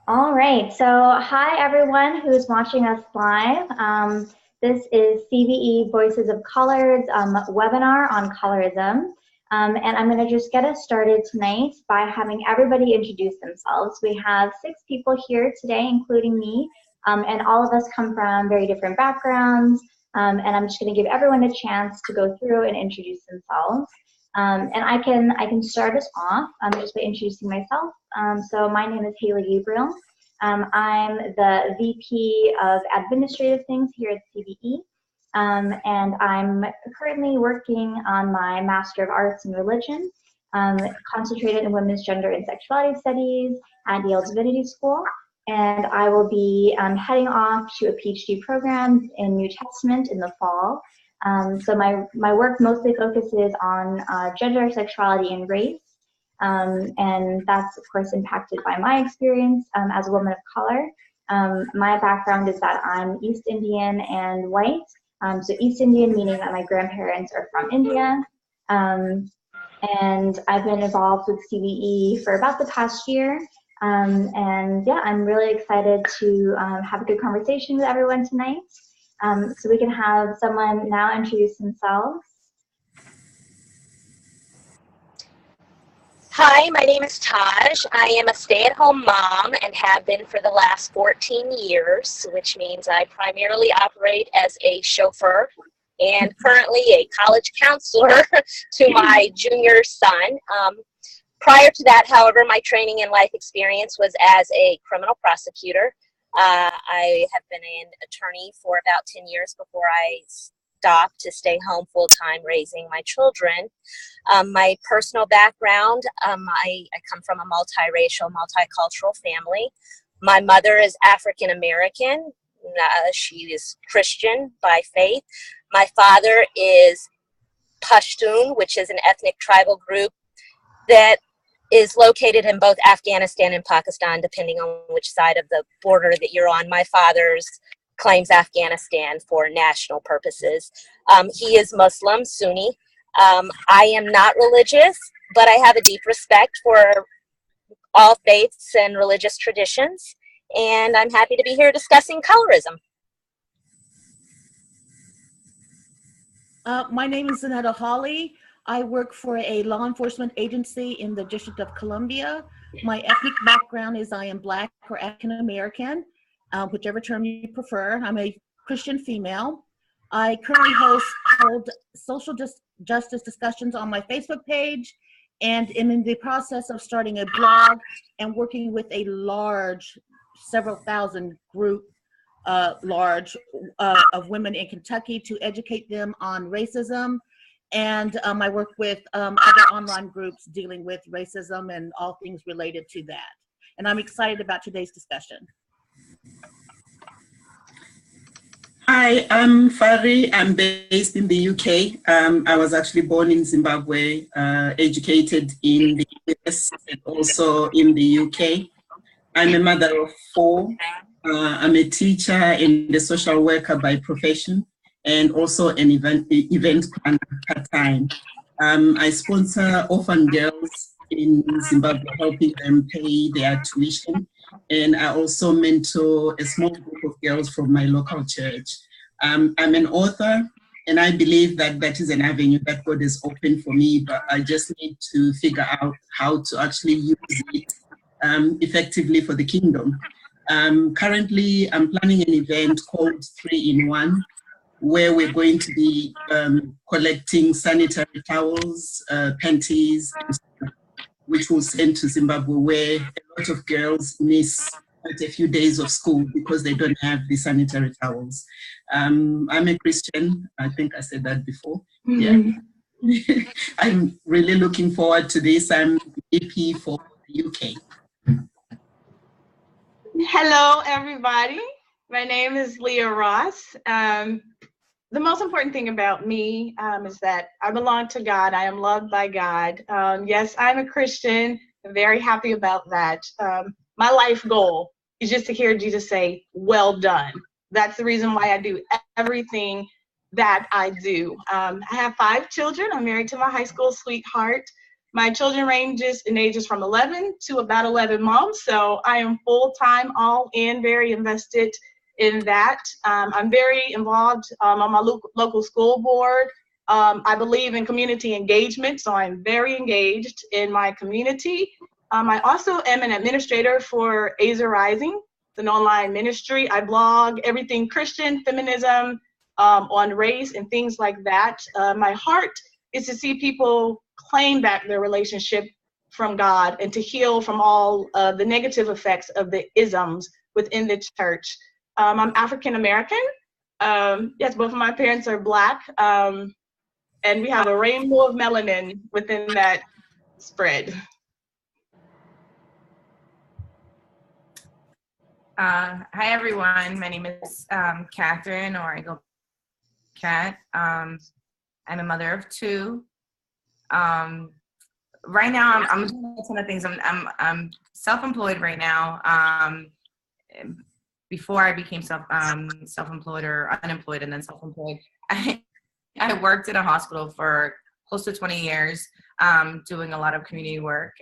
All right, so hi everyone who's watching us live. This is CBE Voices of Colors webinar on colorism. And I'm going to just get us started tonight by having everybody introduce themselves. We have 6 people here today, including me, and all of us come from very different backgrounds. And I'm just going to give everyone a chance to go through and introduce themselves. And I can start us off just by introducing myself. So my name is Haley Gabriel. I'm the VP of Administrative Things here at CBE, and I'm currently working on my Master of Arts in Religion, concentrated in Women's Gender and Sexuality Studies at Yale Divinity School. And I will be heading off to a PhD program in New Testament in the fall. So my work mostly focuses on gender, sexuality, and race. And that's, of course, impacted by my experience as a woman of color. My background is that I'm East Indian and white. So East Indian meaning that my grandparents are from India. And I've been involved with CBE for about the past year. And yeah, I'm really excited to have a good conversation with everyone tonight. So we can have someone now introduce themselves. Hi, my name is Taj. I am a stay-at-home mom and have been for the last 14 years, which means I primarily operate as a chauffeur and currently a college counselor to my junior son. Prior to that, however, my training and life experience was as a criminal prosecutor. I have been an attorney for about 10 years before I stopped to stay home full-time raising my children. My personal background, I come from a multiracial, multicultural family. My mother is African American. She is Christian by faith. My father is Pashtun, which is an ethnic tribal group that is located in both Afghanistan and Pakistan, depending on which side of the border that you're on. My father's claims Afghanistan for national purposes. He is Muslim, Sunni. I am not religious, but I have a deep respect for all faiths and religious traditions, and I'm happy to be here discussing colorism. My name is Zanetta Hawley. I work for a law enforcement agency in the District of Columbia. My ethnic background is I am Black or African American, whichever term you prefer. I'm a Christian female. I currently hold social justice discussions on my Facebook page and am in the process of starting a blog and working with a large, several thousand group of women in Kentucky to educate them on racism. And I work with other online groups dealing with racism and all things related to that. And I'm excited about today's discussion. Hi, I'm Fari. I'm based in the UK. I was actually born in Zimbabwe, educated in the US and also in the UK. I'm a mother of 4. I'm a teacher and a social worker by profession, and also an event planner part-time. I sponsor orphan girls in Zimbabwe, helping them pay their tuition. And I also mentor a small group of girls from my local church. I'm an author, and I believe that that is an avenue that God has opened for me, but I just need to figure out how to actually use it effectively for the kingdom. Currently, I'm planning an event called 3-in-1, where we're going to be collecting sanitary towels, panties, which we'll send to Zimbabwe, where a lot of girls miss quite a few days of school because they don't have the sanitary towels. I'm a Christian. I think I said that before. Mm-hmm. Yeah. I'm really looking forward to this. I'm VP for the UK. Hello, everybody. My name is Leah Ross. The most important thing about me is that I belong to God. I am loved by God. Yes, I'm a Christian. I'm very happy about that. My life goal is just to hear Jesus say, "Well done." That's the reason why I do everything that I do. I have 5 children. I'm married to my high school sweetheart. My children ranges in ages from 11 to about 11 months. So I am full-time, all in, very invested in that. I'm very involved on my local school board. I believe in community engagement, so I'm very engaged in my community. I also am an administrator for Asia Rising, an online ministry. I blog everything Christian, feminism, on race and things like that. My heart is to see people claim back their relationship from God and to heal from all the negative effects of the isms within the church. I'm African American. Yes, both of my parents are Black. And we have a rainbow of melanin within that spread. Hi everyone, my name is Catherine, or I go Cat. I'm a mother of two. Right now I'm doing a ton of things. I'm self-employed right now. Before I became self-employed or unemployed and then self-employed, I worked in a hospital for close to 20 years, doing a lot of community work,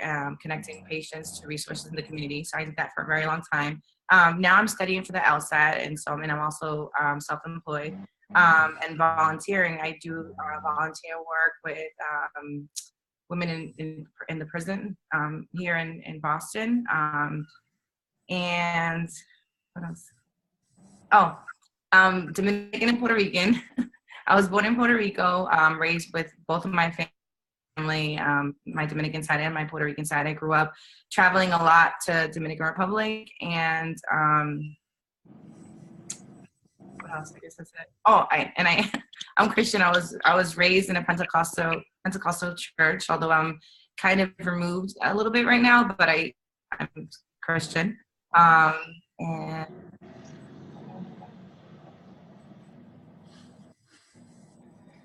connecting patients to resources in the community. So I did that for a very long time. Now I'm studying for the LSAT, and so I'm also self-employed and volunteering. I do volunteer work with women in the prison here in Boston. And what else? Oh, Dominican and Puerto Rican. I was born in Puerto Rico, raised with both of my family, my Dominican side and my Puerto Rican side. I grew up traveling a lot to Dominican Republic, and what else? I guess that's it. Oh, I'm Christian. I was raised in a Pentecostal church, although I'm kind of removed a little bit right now, but I'm Christian. And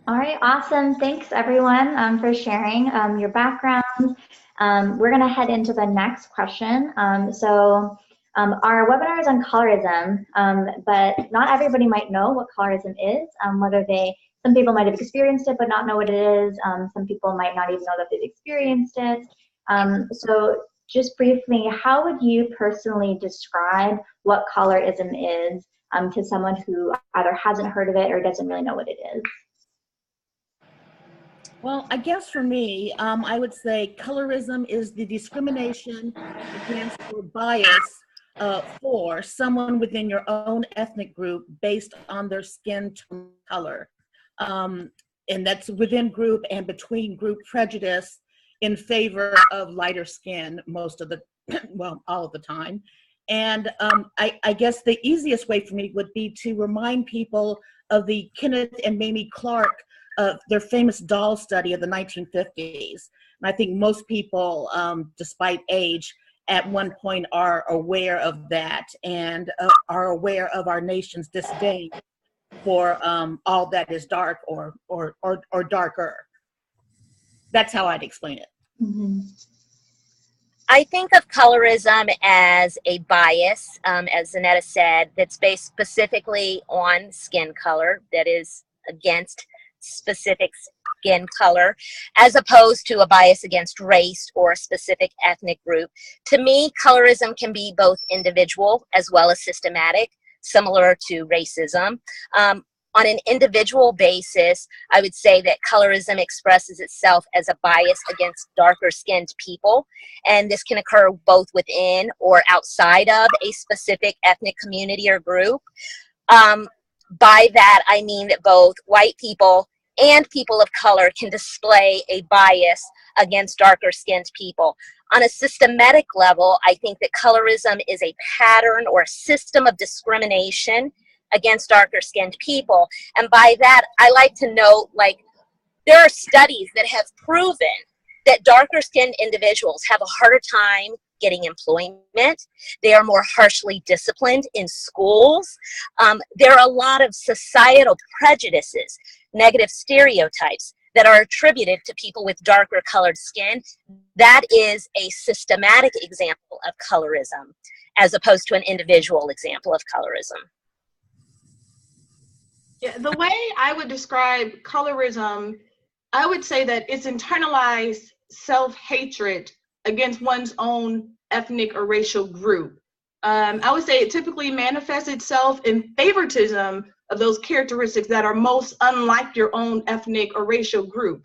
All right, awesome. Thanks everyone for sharing your backgrounds. We're gonna head into the next question. Our webinar is on colorism, but not everybody might know what colorism is, some people might have experienced it but not know what it is. Some people might not even know that they've experienced it. So just briefly, how would you personally describe what colorism is to someone who either hasn't heard of it or doesn't really know what it is? Well, I guess for me, I would say colorism is the discrimination against or bias for someone within your own ethnic group based on their skin tone color. And that's within group and between group prejudice in favor of lighter skin most of the, well, all of the time. And I guess the easiest way for me would be to remind people of the Kenneth and Mamie Clark, their famous doll study of the 1950s. And I think most people, despite age, at one point are aware of that and are aware of our nation's disdain for all that is dark or darker. That's how I'd explain it. Mm-hmm. I think of colorism as a bias, as Zanetta said, that's based specifically on skin color, that is against specific skin color, as opposed to a bias against race or a specific ethnic group. To me, colorism can be both individual as well as systematic, similar to racism. On an individual basis, I would say that colorism expresses itself as a bias against darker skinned people, and this can occur both within or outside of a specific ethnic community or group. By that, I mean that both white people and people of color can display a bias against darker skinned people. On a systematic level, I think that colorism is a pattern or a system of discrimination against darker skinned people. And by that, I like to note, like, there are studies that have proven that darker skinned individuals have a harder time getting employment. They are more harshly disciplined in schools. There are a lot of societal prejudices, negative stereotypes that are attributed to people with darker colored skin. That is a systematic example of colorism, as opposed to an individual example of colorism. Yeah, the way I would describe colorism, I would say that it's internalized self-hatred against one's own ethnic or racial group. I would say it typically manifests itself in favoritism of those characteristics that are most unlike your own ethnic or racial group.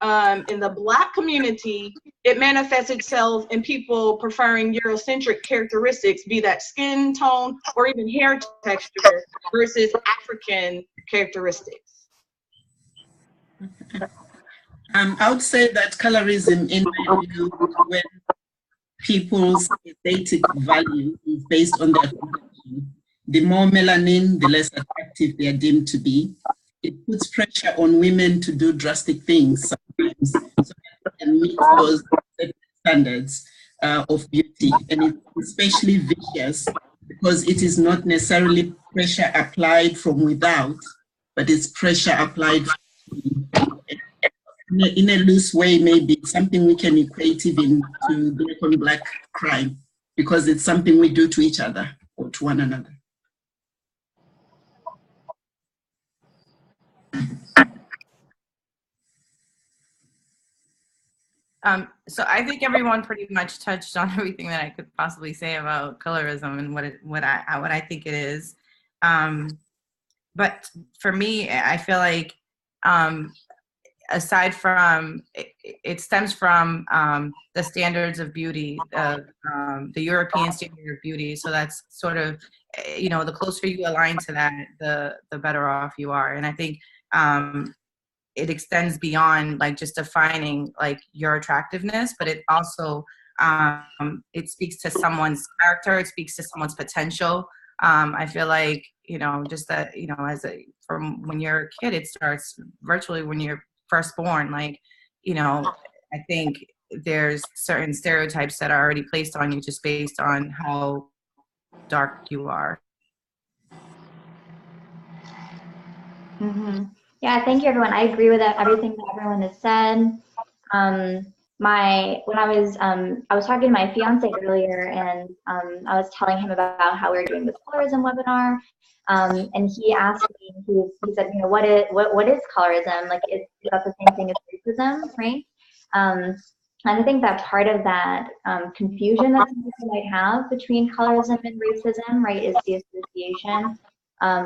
In the Black community, it manifests itself in people preferring Eurocentric characteristics, be that skin tone or even hair texture, versus African characteristics. I would say that colorism, in my view, when people's aesthetic value is based on their complexion, the more melanin, the less attractive they are deemed to be. It puts pressure on women to do drastic things sometimes so that they can meet those standards of beauty. And it's especially vicious because it is not necessarily pressure applied from without, but it's pressure applied in a loose way, maybe something we can equate even to black on black crime, because it's something we do to each other or to one another. So I think everyone pretty much touched on everything that I could possibly say about colorism and what I think it is. But for me, I feel like aside from it stems from the standards of beauty, the European standard of beauty. So that's sort of, you know, the closer you align to that, the better off you are. And I think it extends beyond like just defining like your attractiveness, but it also it speaks to someone's character. It speaks to someone's potential. I feel like, you know, just that, you know, from when you're a kid, it starts virtually when you're first born. Like, you know, I think there's certain stereotypes that are already placed on you just based on how dark you are. Mm-hmm. Yeah, thank you, everyone. I agree with everything that everyone has said. When I was talking to my fiance earlier, and I was telling him about how we were doing this colorism webinar, and he asked me, he said, you know, what is colorism? Like, is that the same thing as racism, right? And I think that part of that confusion that some people might have between colorism and racism, right, is the association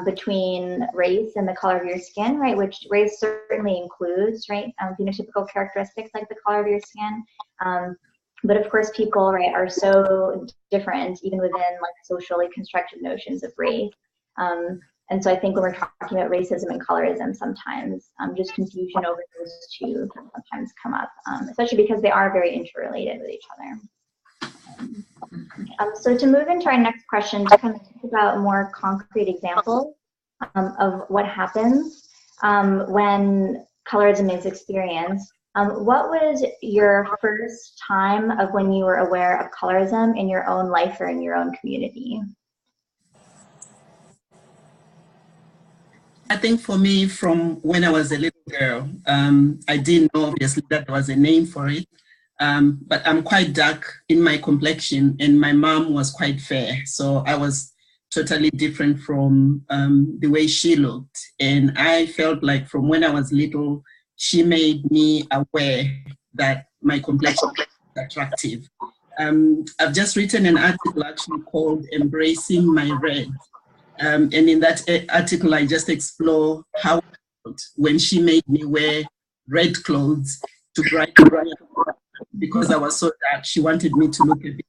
between race and the color of your skin, right, which race certainly includes, right, phenotypical characteristics like the color of your skin. But of course, people, right, are so different even within like socially constructed notions of race. And so I think when we're talking about racism and colorism, sometimes just confusion over those two can sometimes come up, especially because they are very interrelated with each other. So to move into our next question, to kind of talk about more concrete examples of what happens when colorism is experienced, what was your first time of when you were aware of colorism in your own life or in your own community? I think for me, from when I was a little girl, I didn't know obviously that there was a name for it. But I'm quite dark in my complexion, and my mom was quite fair. So I was totally different from the way she looked. And I felt like from when I was little, she made me aware that my complexion was attractive. I've just written an article actually called Embracing My Red. And in that article, I just explore how when she made me wear red clothes to brighten up, because I was so dark, she wanted me to look a bit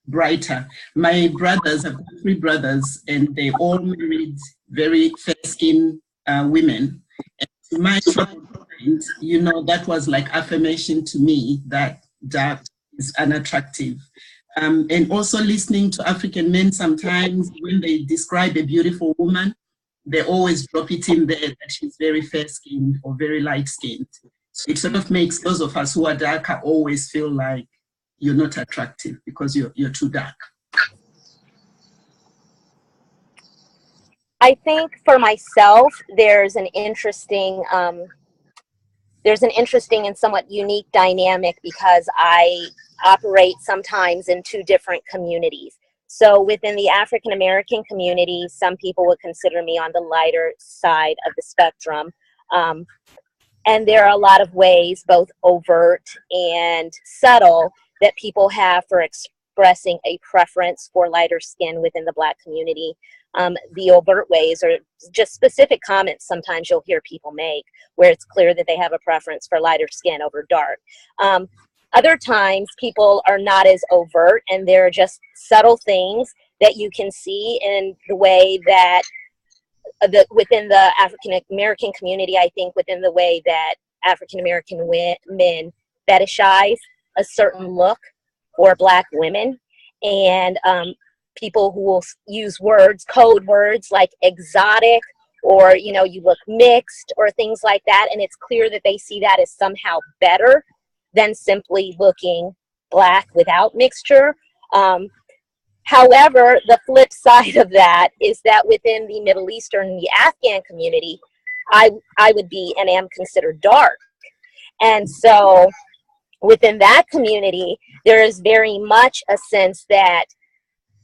brighter. My brothers, I've got 3 brothers, and they all married very fair-skinned women. And to my troubled mind, you know, that was like affirmation to me that dark is unattractive. And also listening to African men, sometimes when they describe a beautiful woman, they always drop it in there that she's very fair-skinned or very light-skinned. So it sort of makes those of us who are darker always feel like you're not attractive because you're too dark. I think for myself, there's an interesting and somewhat unique dynamic because I operate sometimes in 2 different communities. So within the African American community, some people would consider me on the lighter side of the spectrum. And there are a lot of ways, both overt and subtle, that people have for expressing a preference for lighter skin within the Black community. The overt ways are just specific comments sometimes you'll hear people make where it's clear that they have a preference for lighter skin over dark. Other times people are not as overt, and there are just subtle things that you can see in the way that within the African American community, I think within the way that African American men fetishize a certain look for Black women, and people who will use code words like exotic, or, you know, you look mixed, or things like that, and it's clear that they see that as somehow better than simply looking Black without mixture. However, the flip side of that is that within the Middle Eastern and the Afghan community, I would be and am considered dark. And so within that community, there is very much a sense that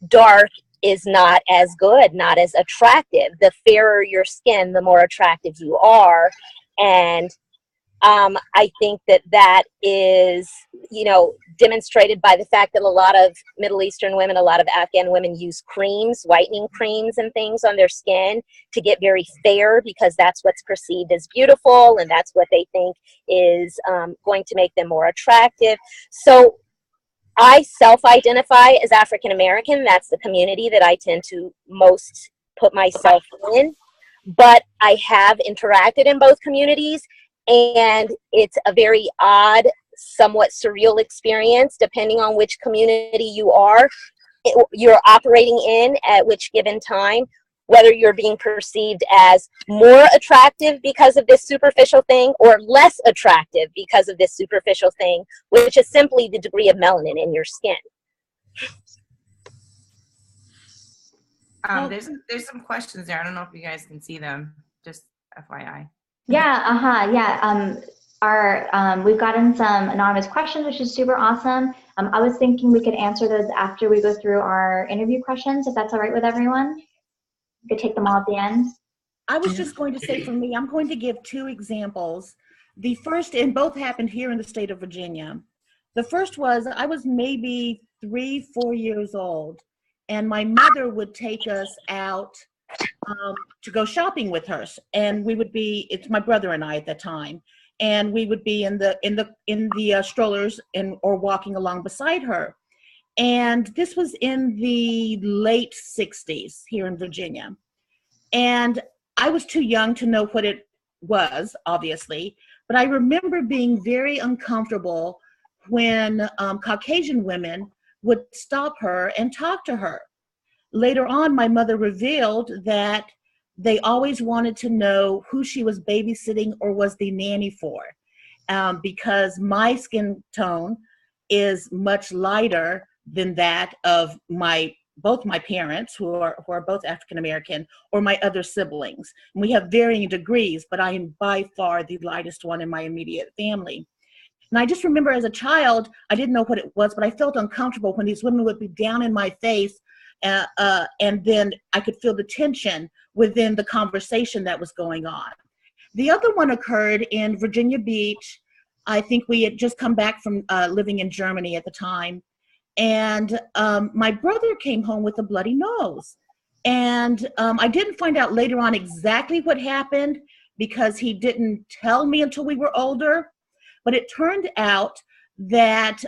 dark is not as good, not as attractive. The fairer your skin, the more attractive you are. And I think that is, you know, demonstrated by the fact that a lot of Middle Eastern women, a lot of Afghan women use creams, whitening creams and things on their skin to get very fair, because that's what's perceived as beautiful, and that's what they think is going to make them more attractive. So I self-identify as African American. That's the community that I tend to most put myself in. But I have interacted in both communities, and it's a very odd, somewhat surreal experience depending on which community you're operating in at which given time, whether you're being perceived as more attractive because of this superficial thing or less attractive because of this superficial thing, which is simply the degree of melanin in your skin. There's some questions there. I don't know if you guys can see them, just FYI. Yeah, we've gotten some anonymous questions, which is super awesome. I was thinking we could answer those after we go through our interview questions, if that's all right with everyone. We could take them all at the end. I was just going to say, for me, I'm going to give two examples. The first, and both happened here in the state of Virginia. The first was, I was maybe 3-4 years old, and my mother would take us out to go shopping with her, and we would be, it's my brother and I at the time, and we would be in the strollers or walking along beside her. And this was in the late 60s here in Virginia. And I was too young to know what it was, obviously, but I remember being very uncomfortable when Caucasian women would stop her and talk to her. Later on, my mother revealed that they always wanted to know who she was babysitting or was the nanny for, because my skin tone is much lighter than that of both my parents, who are both African American, or my other siblings. And we have varying degrees, but I am by far the lightest one in my immediate family. And I just remember as a child, I didn't know what it was, but I felt uncomfortable when these women would be down in my face, and then I could feel the tension within the conversation that was going on. The other one occurred in Virginia Beach. I think we had just come back from living in Germany at the time. And my brother came home with a bloody nose. And I didn't find out later on exactly what happened, because he didn't tell me until we were older. But it turned out that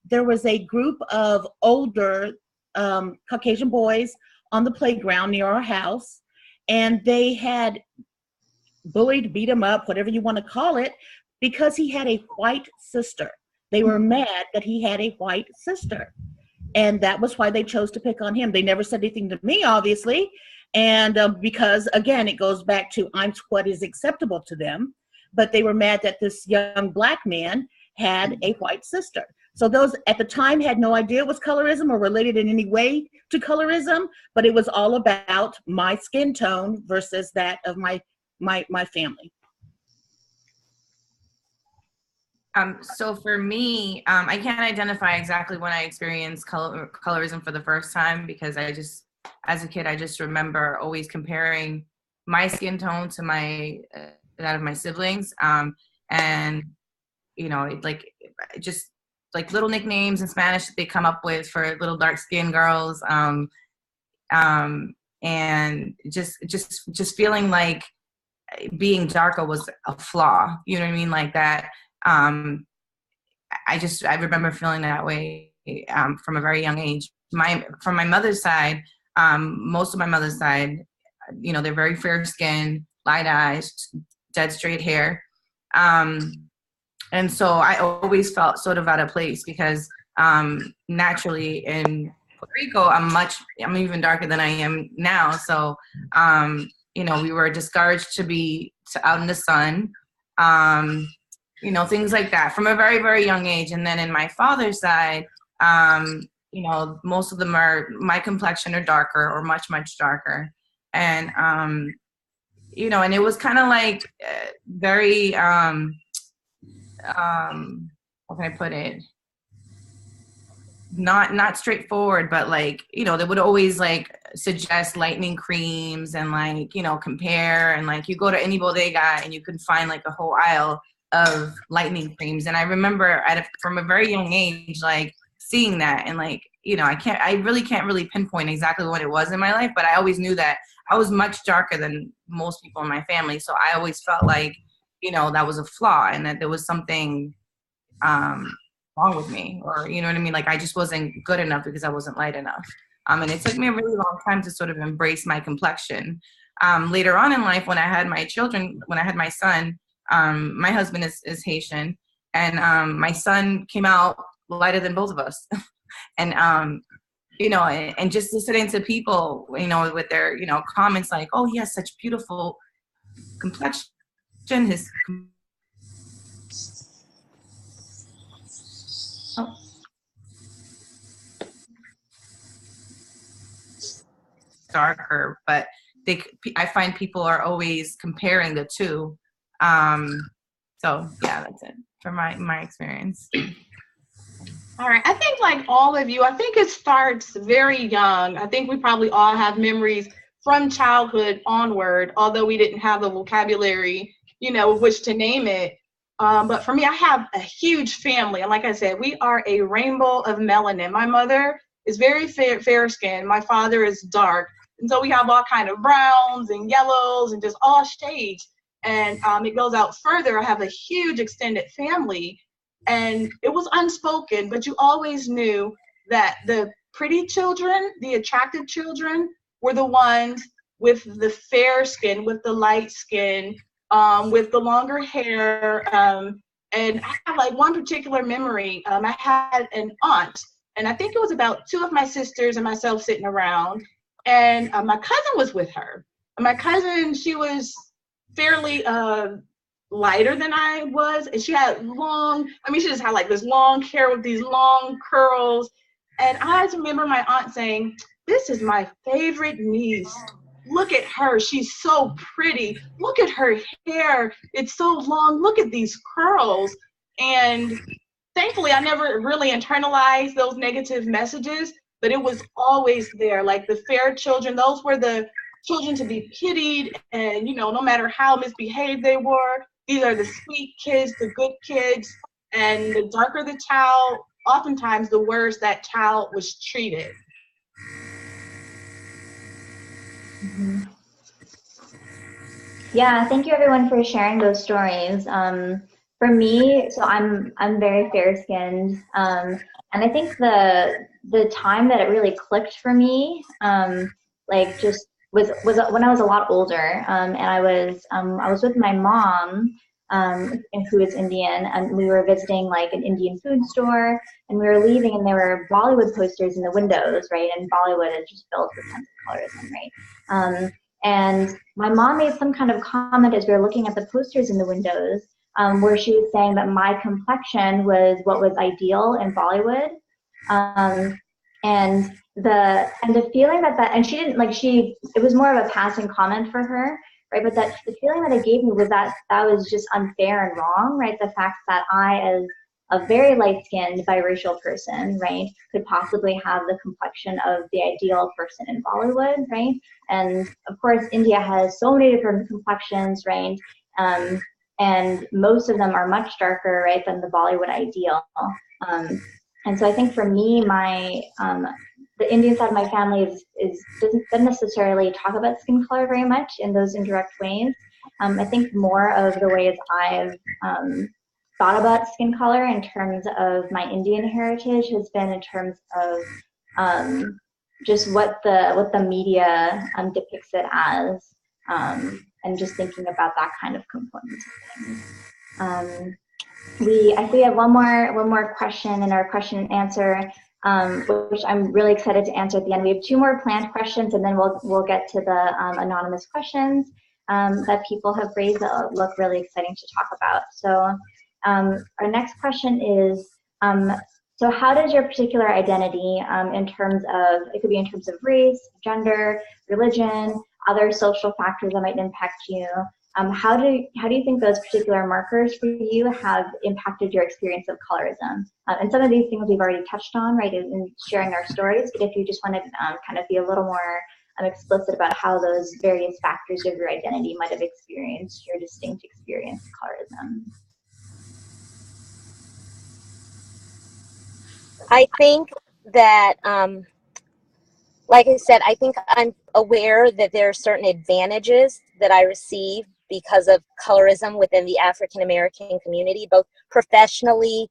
there was a group of older Caucasian boys on the playground near our house, and they had bullied, beat him up, whatever you want to call it, because he had a white sister. They were mad that he had a white sister, and that was why they chose to pick on him. They never said anything to me, obviously, and because, again, it goes back to I'm what is acceptable to them, but they were mad that this young Black man had a white sister. So those at the time had no idea it was colorism or related in any way to colorism, but it was all about my skin tone versus that of my family. So for me, I can't identify exactly when I experienced colorism for the first time, because as a kid, I just remember always comparing my skin tone to my out of my siblings. And, you know, just like little nicknames in Spanish that they come up with for little dark skinned girls. And just feeling like being darker was a flaw, you know what I mean? Like that. I remember feeling that way from a very young age. From my mother's side, most of my mother's side, you know, they're very fair skinned, light eyes, dead straight hair. And so I always felt sort of out of place because naturally in Puerto Rico, I'm even darker than I am now. So, you know, we were discouraged to be out in the sun, you know, things like that from a very, very young age. And then in my father's side, you know, most of them are my complexion or darker or much, much darker. And, you know, and it was kind of like very, how can I put it? Not straightforward, but like, you know, they would always like suggest lightening creams and like, you know, compare, and like you go to any bodega and you can find like a whole aisle of lightening creams. And I remember from a very young age, like seeing that, and like, you know, I really can't pinpoint exactly what it was in my life, but I always knew that I was much darker than most people in my family. So I always felt like, you know, that was a flaw and that there was something wrong with me, or, you know what I mean? Like I just wasn't good enough because I wasn't light enough. And it took me a really long time to sort of embrace my complexion. Later on in life, when I had my children, when I had my son, my husband is Haitian, and my son came out lighter than both of us. And, you know, and just listening to people, you know, with their, you know, comments like, oh, he has such beautiful complexion. His darker, but I find people are always comparing the two. So yeah, that's it for my experience. All right. I think like all of you, I think it starts very young. I think we probably all have memories from childhood onward, although we didn't have the vocabulary, you know, with which to name it. But for me, I have a huge family. And like I said, we are a rainbow of melanin. My mother is very fair skinned. My father is dark. And so we have all kind of browns and yellows and just all shades. And it goes out further. I have a huge extended family. And it was unspoken, but you always knew that the pretty children, the attractive children, were the ones with the fair skin, with the light skin, with the longer hair. And I have like one particular memory. I had an aunt, and I think it was about two of my sisters and myself sitting around, and my cousin was with her. And my cousin, she was fairly lighter than I was, and she had she just had like this long hair with these long curls. And I just remember my aunt saying, "This is my favorite niece. Look at her, she's so pretty. Look at her hair, it's so long. Look at these curls." And thankfully, I never really internalized those negative messages, but it was always there. Like the fair children, those were the children to be pitied, and, you know, no matter how misbehaved they were, these are the sweet kids, the good kids. And the darker the child, oftentimes the worse that child was treated. Mm-hmm. Yeah, thank you everyone for sharing those stories. For me, so I'm very fair-skinned, and I think the time that it really clicked for me, like just was when I was a lot older, and I was with my mom, who is Indian, and we were visiting like an Indian food store, and we were leaving, and there were Bollywood posters in the windows, right? And Bollywood is just filled with tons of colorism, right? And my mom made some kind of comment as we were looking at the posters in the windows, where she was saying that my complexion was what was ideal in Bollywood, and the feeling and she didn't it was more of a passing comment for her, right? But that the feeling that it gave me was that was just unfair and wrong, right? The fact that I, as a very light-skinned biracial person, right, could possibly have the complexion of the ideal person in Bollywood, right? And of course, India has so many different complexions, right? And most of them are much darker, right, than the Bollywood ideal. And so I think for me, the Indian side of my family doesn't necessarily talk about skin color very much in those indirect ways. I think more of the ways I've thought about skin color in terms of my Indian heritage has been in terms of just what the media depicts it as, and just thinking about that kind of component of things. I think we have one more question in our question and answer, which I'm really excited to answer at the end. We have 2 more planned questions, and then we'll get to the anonymous questions that people have raised that look really exciting to talk about. So our next question is, so how does your particular identity, in terms of, it could be in terms of race, gender, religion, other social factors that might impact you, how do you think those particular markers for you have impacted your experience of colorism? And some of these things we've already touched on, right, in sharing our stories, but if you just want to kind of be a little more explicit about how those various factors of your identity might have experienced your distinct experience of colorism. I think that, like I said, I think I'm aware that there are certain advantages that I receive because of colorism within the African American community, both professionally,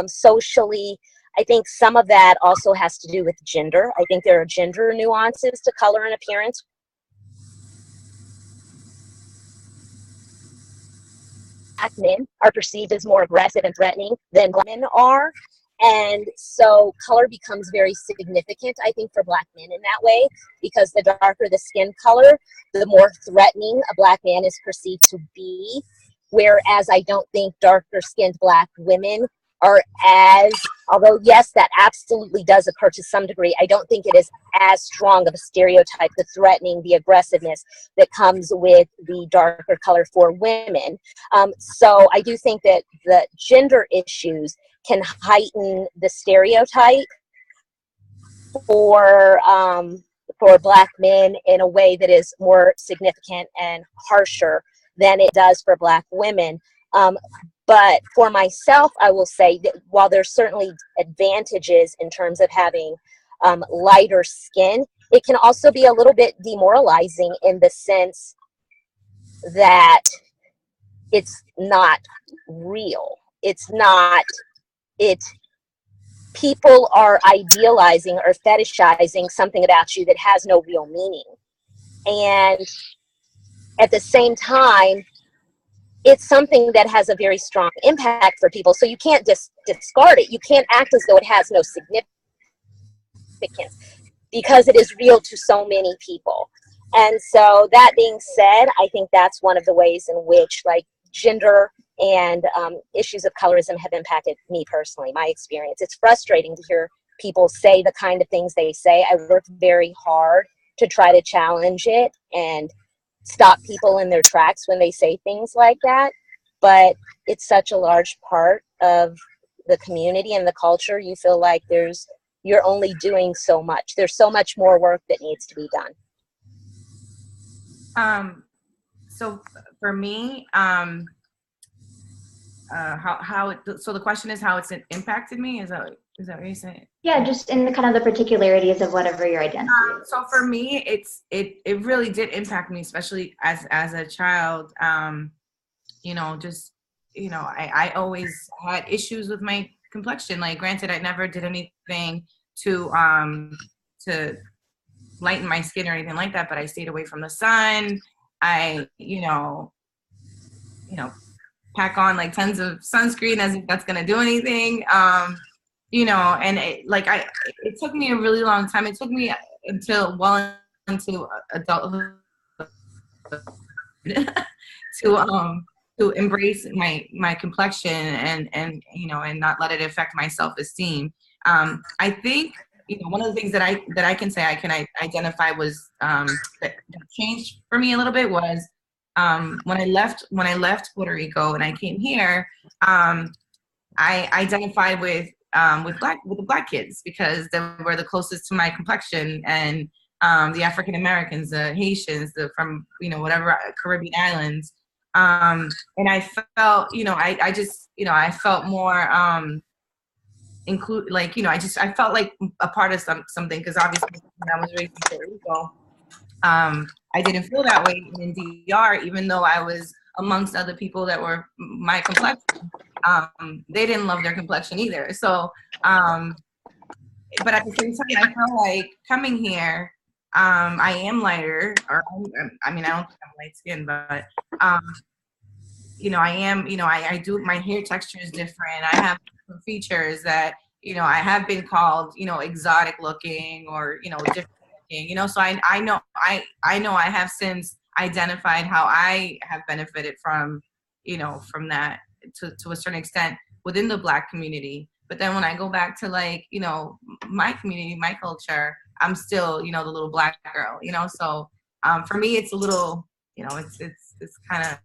socially. I think some of that also has to do with gender. I think there are gender nuances to color and appearance. Black men are perceived as more aggressive and threatening than women are. And so color becomes very significant, I think, for Black men in that way, because the darker the skin color, the more threatening a Black man is perceived to be. Whereas I don't think darker skinned Black women are as, although yes, that absolutely does occur to some degree, I don't think it is as strong of a stereotype, the threatening, the aggressiveness that comes with the darker color for women. So I do think that the gender issues can heighten the stereotype for Black men in a way that is more significant and harsher than it does for Black women. But for myself, I will say that while there's certainly advantages in terms of having lighter skin, it can also be a little bit demoralizing in the sense that it's not real. It's not, people are idealizing or fetishizing something about you that has no real meaning. And at the same time, it's something that has a very strong impact for people. So you can't discard it. You can't act as though it has no significance because it is real to so many people. And so that being said, I think that's one of the ways in which like gender and issues of colorism have impacted me personally, my experience. It's frustrating to hear people say the kind of things they say. I worked very hard to try to challenge it and stop people in their tracks when they say things like that. But it's such a large part of the community and the culture. You feel like you're only doing so much. There's so much more work that needs to be done. So for me, so the question is how it's impacted me? Is that what you're saying? Yeah, just in the kind of the particularities of whatever your identity is. So for me, it really did impact me, especially as a child. I always had issues with my complexion. Like, granted, I never did anything to lighten my skin or anything like that, but I stayed away from the sun. I, pack on like tons of sunscreen as if that's gonna do anything. And it took me a really long time. It took me until well into adulthood to embrace my complexion and not let it affect my self-esteem. I think one of the things that I can say I can identify was that changed for me a little bit was when I left Puerto Rico and I came here. I identified with the black kids because they were the closest to my complexion, and the African Americans, the Haitians, from whatever Caribbean islands. And I felt, I just, I felt more like, I felt like a part of something, because obviously when I was raised in Puerto Rico, I didn't feel that way in DR, even though I was amongst other people that were my complexion. They didn't love their complexion either. So, but at the same time, I felt like coming here, I am lighter, or I mean, I don't think I'm light skinned, but, I am, I do, my hair texture is different. I have different features that, I have been called, exotic looking, or, different looking, so I know I have since identified how I have benefited from, from that to a certain extent within the Black community. But then when I go back to, like, my community, my culture, I'm still, the little Black girl, so for me, it's a little, it's kind of.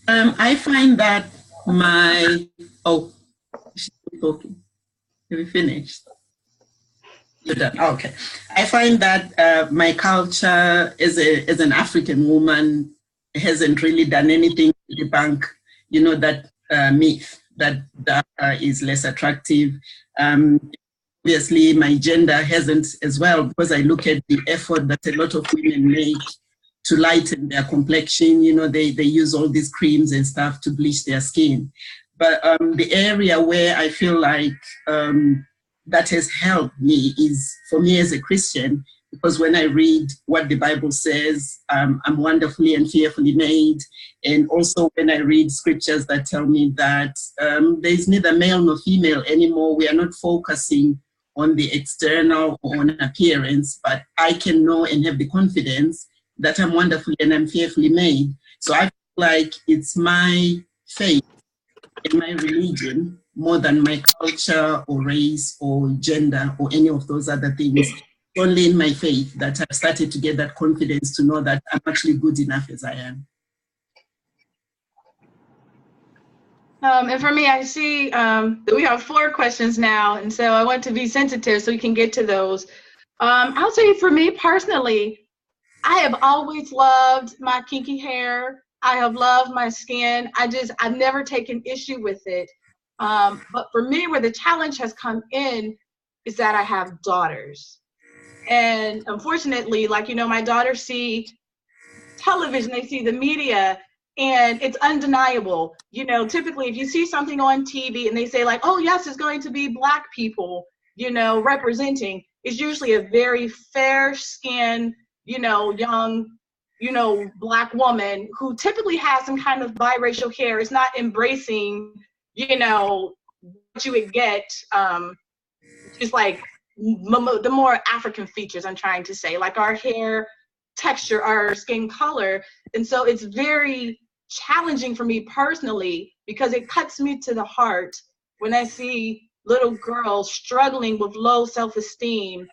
I find that she's talking. Have you finished? You're done. Okay. I find that my culture as an African woman hasn't really done anything to debunk, that myth that is less attractive. Obviously, my gender hasn't as well, because I look at the effort that a lot of women make to lighten their complexion. They use all these creams and stuff to bleach their skin. But the area where I feel like that has helped me is, for me as a Christian, because when I read what the Bible says, I'm wonderfully and fearfully made. And also when I read scriptures that tell me that there's neither male nor female anymore, we are not focusing on the external or on appearance, but I can know and have the confidence that I'm wonderfully and I'm fearfully made. So I feel like it's my faith and my religion more than my culture or race or gender or any of those other things. Only in my faith that I've started to get that confidence to know that I'm actually good enough as I am. And for me, I see that we have 4 questions now, and so I want to be sensitive so we can get to those. I'll say for me personally, I have always loved my kinky hair. I have loved my skin. I've never taken issue with it. But for me, where the challenge has come in is that I have daughters. And unfortunately, like, my daughters see television, they see the media, and it's undeniable. Typically if you see something on TV and they say, like, oh yes, it's going to be Black people, representing, it's usually a very fair skinned, young, Black woman who typically has some kind of biracial hair, is not embracing, what you would get, just like the more African features, I'm trying to say, like our hair texture, our skin color. And so it's very challenging for me personally, because it cuts me to the heart when I see little girls struggling with low self-esteem,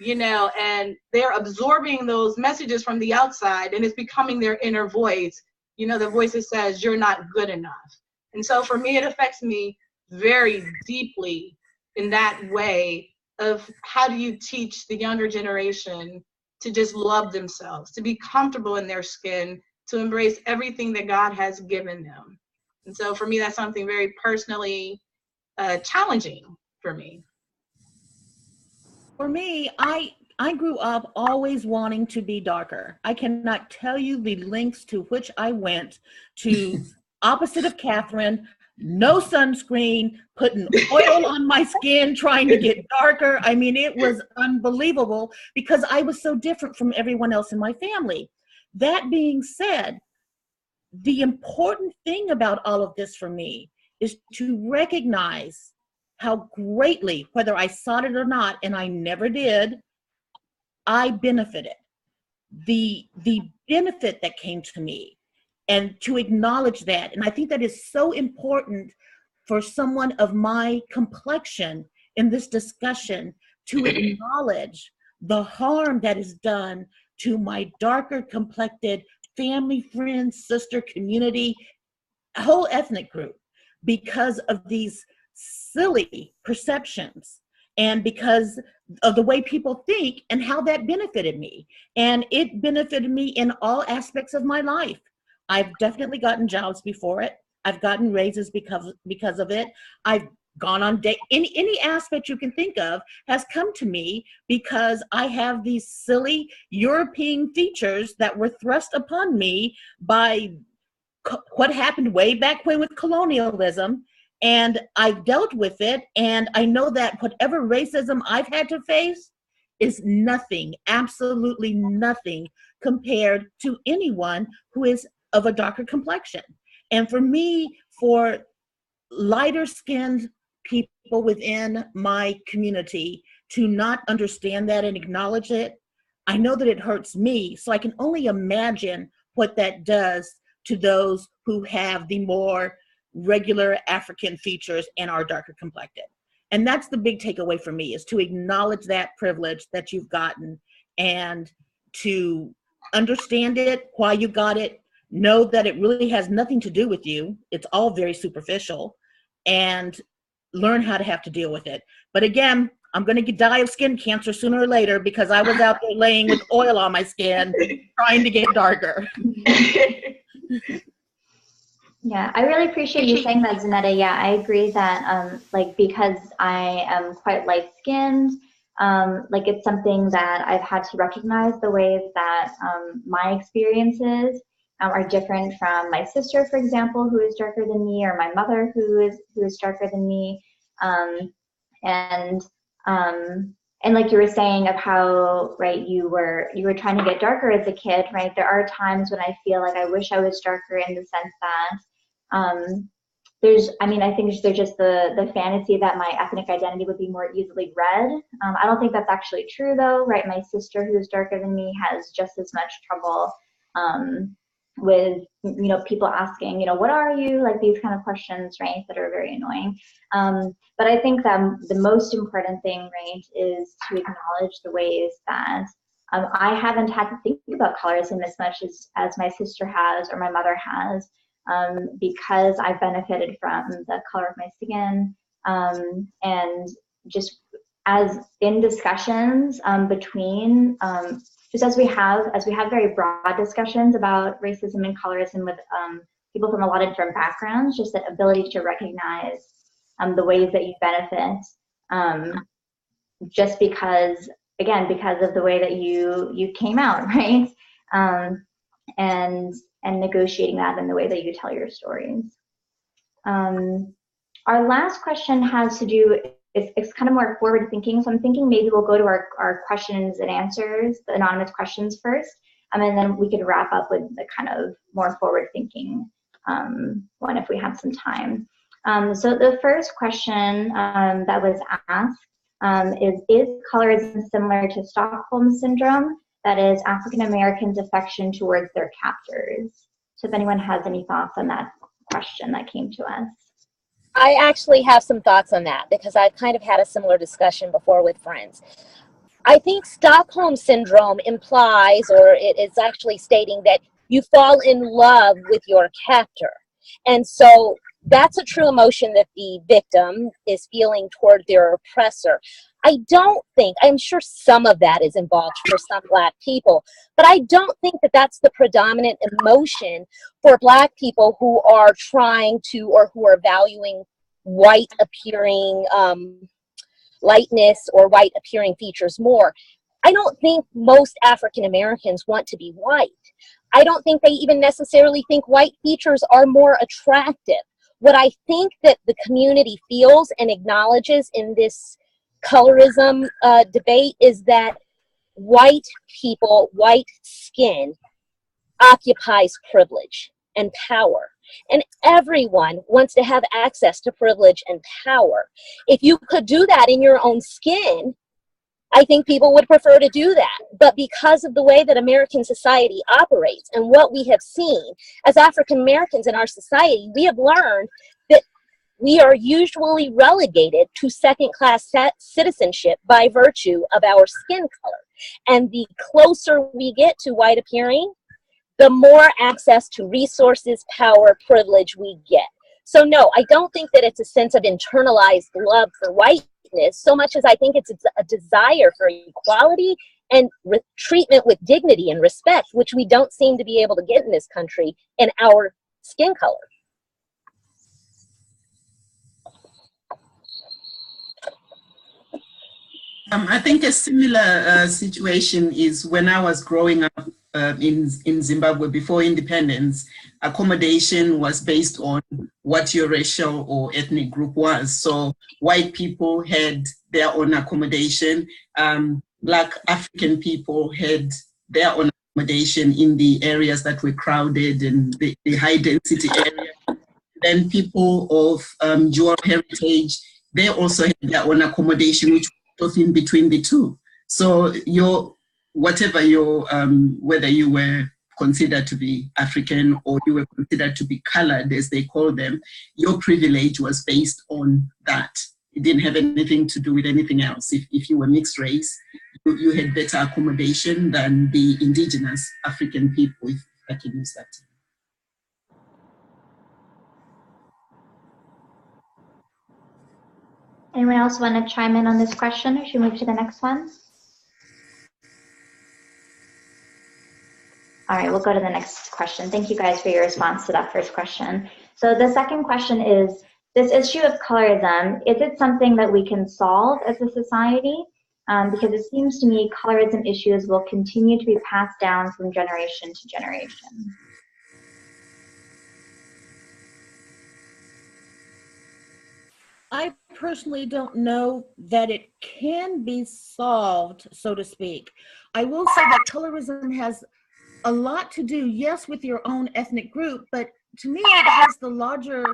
and they're absorbing those messages from the outside, and it's becoming their inner voice, the voice that says, you're not good enough. And so for me, it affects me very deeply in that way of how do you teach the younger generation to just love themselves, to be comfortable in their skin, to embrace everything that God has given them. And so for me, that's something very personally challenging for me. For me, I grew up always wanting to be darker. I cannot tell you the lengths to which I went to opposite of Catherine, no sunscreen, putting oil on my skin, trying to get darker. I mean, it was unbelievable because I was so different from everyone else in my family. That being said, the important thing about all of this for me is to recognize how greatly, whether I sought it or not, and I never did, I benefited. The benefit that came to me, and to acknowledge that. And I think that is so important for someone of my complexion in this discussion, to acknowledge the harm that is done to my darker complected family, friends, sister, community, whole ethnic group, because of these silly perceptions. and because of the way people think and how that benefited me. And it benefited me in all aspects of my life. I've definitely gotten jobs before it. I've gotten raises because of it. I've gone on date. Any aspect you can think of has come to me because I have these silly European features that were thrust upon me by what happened way back when with colonialism. And I dealt with it, and I know that whatever racism I've had to face is nothing, absolutely nothing, compared to anyone who is of a darker complexion. And for me, for lighter skinned people within my community to not understand that and acknowledge it, I know that it hurts me. So I can only imagine what that does to those who have the more regular African features and are darker complected. And that's the big takeaway for me, is to acknowledge that privilege that you've gotten and to understand it, why you got it, know that it really has nothing to do with you. It's all very superficial, and learn how to have to deal with it. But again, I'm going to die of skin cancer sooner or later because I was out there laying with oil on my skin trying to get darker. Yeah, I really appreciate you saying that, Zanetta. Yeah, I agree that like, because I am quite light-skinned, like, it's something that I've had to recognize the ways that my experiences are different from my sister, for example, who is darker than me, or my mother who is darker than me, and like you were saying of how, right, you were trying to get darker as a kid, right? There are times when I feel like I wish I was darker, in the sense that I think there's just the fantasy that my ethnic identity would be more easily read. I don't think that's actually true, though, right? My sister, who's darker than me, has just as much trouble with, people asking, what are you? Like, these kind of questions, right, that are very annoying. But I think that the most important thing, right, is to acknowledge the ways that I haven't had to think about colorism as much as my sister has, or my mother has, because I've benefited from the color of my skin, and just as in discussions between, just as we have very broad discussions about racism and colorism with people from a lot of different backgrounds, just that ability to recognize the ways that you benefit, just because of the way that you came out, right? And negotiating that in the way that you tell your stories. Our last question has to do, it's kind of more forward thinking. So I'm thinking maybe we'll go to our questions and answers, the anonymous questions first, and then we could wrap up with the kind of more forward thinking one if we have some time. So the first question that was asked is colorism similar to Stockholm Syndrome? That is African Americans' affection towards their captors. So if anyone has any thoughts on that question that came to us. I actually have some thoughts on that because I've kind of had a similar discussion before with friends. I think Stockholm Syndrome implies, or it is actually stating, that you fall in love with your captor. And so that's a true emotion that the victim is feeling toward their oppressor. I don't think, I'm sure some of that is involved for some Black people, but I don't think that that's the predominant emotion for Black people who are trying to, or who are valuing white appearing lightness or white appearing features more. I don't think most African Americans want to be white. I don't think they even necessarily think white features are more attractive. What I think that the community feels and acknowledges in this colorism debate is that white people, white skin, occupies privilege and power. And everyone wants to have access to privilege and power. If you could do that in your own skin, I think people would prefer to do that. But because of the way that American society operates and what we have seen as African Americans in our society, we have learned that we are usually relegated to second-class citizenship by virtue of our skin color. And the closer we get to white appearing, the more access to resources, power, privilege we get. So no, I don't think that it's a sense of internalized love for whiteness. whiteness so much as I think it's a desire for equality and treatment with dignity and respect, which we don't seem to be able to get in this country in our skin color. I think a similar situation is when I was growing up in Zimbabwe before independence. Accommodation was based on what your racial or ethnic group was. So white people had their own accommodation. Black African people had their own accommodation in the areas that were crowded and the high density area. Then people of dual heritage, they also had their own accommodation, which was in between the two. So whatever your, whether you were considered to be African or you were considered to be colored, as they call them, your privilege was based on that. It didn't have anything to do with anything else. If you were mixed race, you had better accommodation than the indigenous African people, if I can use that. Anyone else want to chime in on this question, or should we move to the next one? All right, we'll go to the next question. Thank you guys for your response to that first question. So the second question is, this issue of colorism, is it something that we can solve as a society? Because it seems to me colorism issues will continue to be passed down from generation to generation. I personally don't know that it can be solved, so to speak. I will say that colorism has a lot to do, yes, with your own ethnic group, but to me it has the larger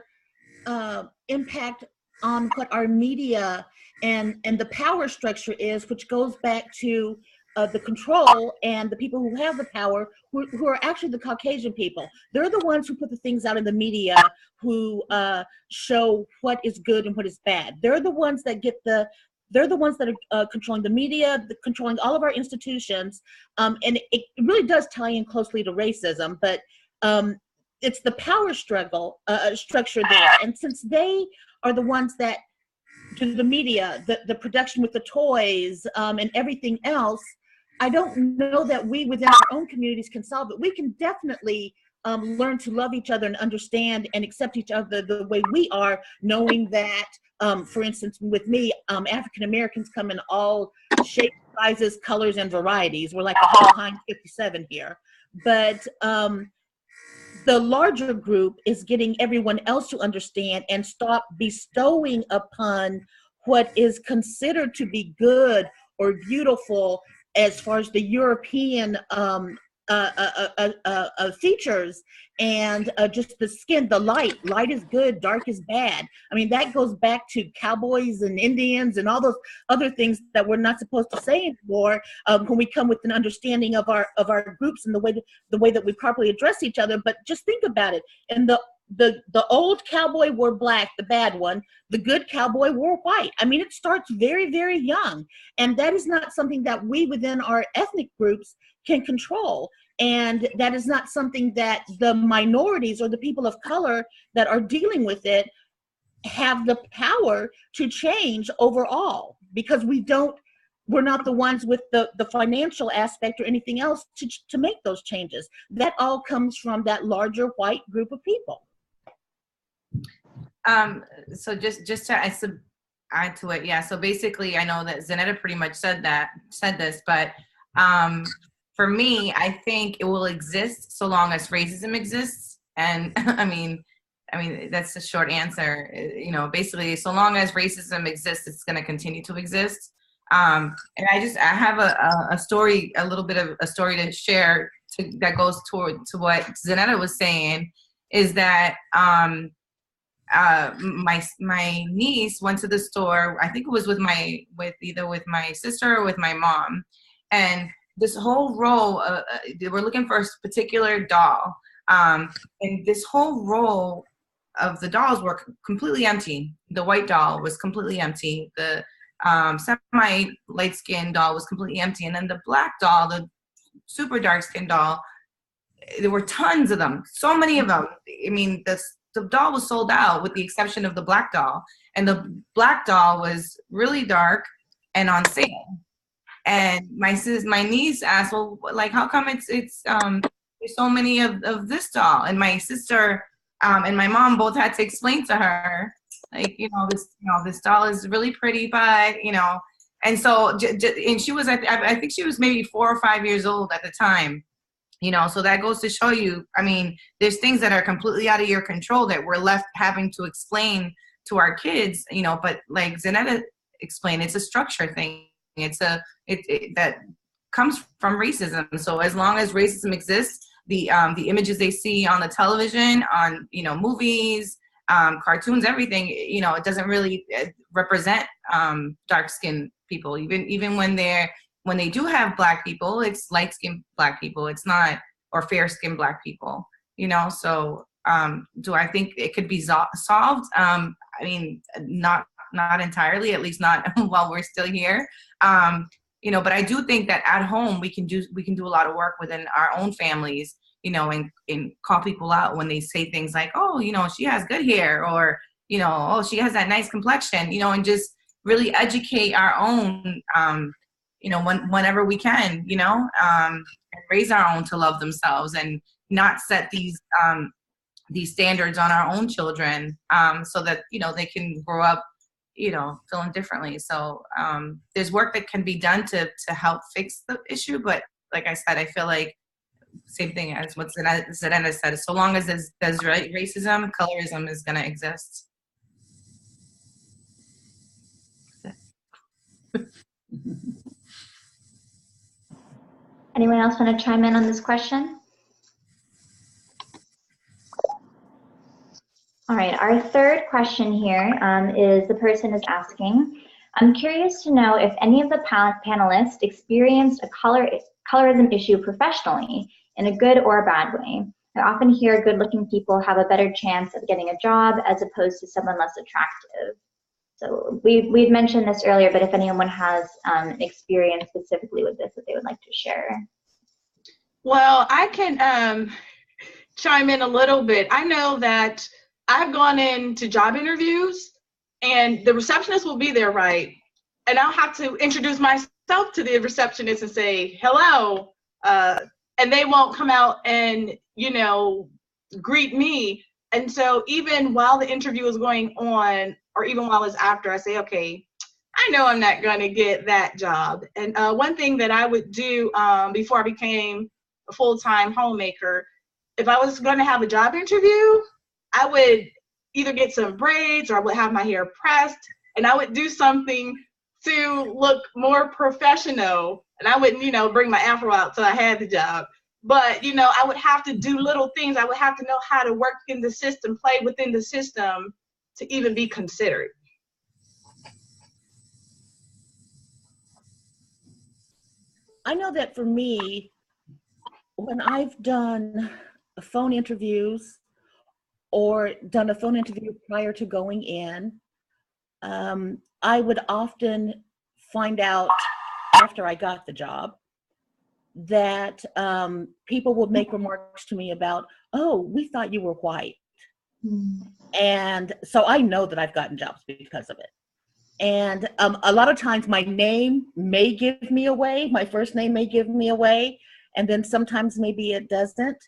impact on what our media and the power structure is, which goes back to the control and the people who have the power, who are actually the Caucasian people. They're the ones who put the things out in the media, who show what is good and what is bad. They're the ones that they're the ones that are controlling the media, controlling all of our institutions, and it really does tie in closely to racism, but it's the power structure there. And since they are the ones that do the media, the production with the toys, and everything else, I don't know that we within our own communities can solve it. We can definitely learn to love each other and understand and accept each other the way we are, knowing that, for instance, with me, African Americans come in all shapes, sizes, colors, and varieties. We're like a whole Heinz 57 here. But the larger group is getting everyone else to understand and stop bestowing upon what is considered to be good or beautiful as far as the European features and just the skin, the light is good, dark is bad. I mean, that goes back to cowboys and Indians and all those other things that we're not supposed to say anymore when we come with an understanding of our groups and the way that we properly address each other. But just think about it. And the old cowboy wore black, the bad one. The good cowboy wore white. I mean, it starts very, very young. And that is not something that we within our ethnic groups can control. And that is not something that the minorities or the people of color that are dealing with it have the power to change overall, because we're not the ones with the financial aspect or anything else to make those changes. That all comes from that larger white group of people. So just to add to it, yeah. So basically, I know that Zanetta pretty much said this, but for me, I think it will exist so long as racism exists. And I mean, that's the short answer. You know, basically, so long as racism exists, it's going to continue to exist. And I have a story, a little bit of a story to share that goes to what Zanetta was saying, is that my niece went to the store. I think it was either with my sister or with my mom, and this whole row, they were looking for a particular doll, and this whole row of the dolls were completely empty. The white doll was completely empty. The semi-light-skinned doll was completely empty, and then the black doll, the super dark-skinned doll, there were tons of them, so many of them. I mean, the doll was sold out with the exception of the black doll. and the black doll was really dark and on sale. And my niece asked, well, like, how come it's there's so many of this doll? And my sister and my mom both had to explain to her, like, this doll is really pretty, but, and so, and she was, I think she was maybe 4 or 5 years old at the time, so that goes to show you, I mean, there's things that are completely out of your control that we're left having to explain to our kids, but like Zanetta explained, it's a structure thing. That comes from racism. So as long as racism exists, the images they see on the television, on movies, cartoons, everything, it doesn't really represent dark-skinned people. Even when they do have black people, it's light-skinned black people. It's not, or fair-skinned black people. So do I think it could be solved? I mean, not entirely, at least not while we're still here. But I do think that at home we can do a lot of work within our own families, and call people out when they say things like, oh, she has good hair, or, oh, she has that nice complexion, and just really educate our own, whenever we can, and raise our own to love themselves and not set these standards on our own children, so that, they can grow up feeling differently. So there's work that can be done to help fix the issue. But like I said, I feel like same thing as what Zanetta said. So long as there's racism, colorism is going to exist. Anyone else want to chime in on this question? All right, our third question here is the person is asking, I'm curious to know if any of the panelists experienced a colorism issue professionally in a good or a bad way. I often hear good-looking people have a better chance of getting a job as opposed to someone less attractive. So we've mentioned this earlier, but if anyone has experience specifically with this that they would like to share. Well, I can chime in a little bit. I know that I've gone into job interviews and the receptionist will be there, right? And I'll have to introduce myself to the receptionist and say, hello, and they won't come out and, greet me. And so even while the interview is going on, or even while it's after, I say, okay, I know I'm not going to get that job. And one thing that I would do before I became a full-time homemaker, if I was going to have a job interview, I would either get some braids or I would have my hair pressed, and I would do something to look more professional. And I wouldn't, bring my afro out till I had the job. But, I would have to do little things. I would have to know how to work in the system, play within the system to even be considered. I know that for me, when I've done phone interviews or done a phone interview prior to going in, I would often find out after I got the job that people would make remarks to me about, oh, we thought you were white. And so I know that I've gotten jobs because of it. And a lot of times my name may give me away, my first name may give me away, and then sometimes maybe it doesn't.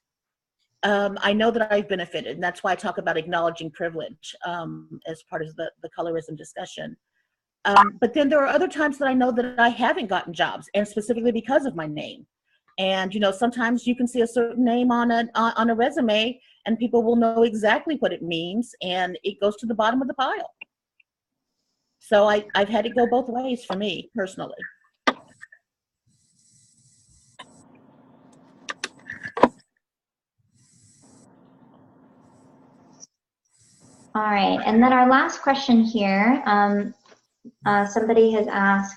I know that I've benefited, and that's why I talk about acknowledging privilege as part of the colorism discussion. But then there are other times that I know that I haven't gotten jobs, and specifically because of my name. And sometimes you can see a certain name on a resume, and people will know exactly what it means, and it goes to the bottom of the pile. So I've had it go both ways for me personally. All right, and then our last question here, somebody has asked,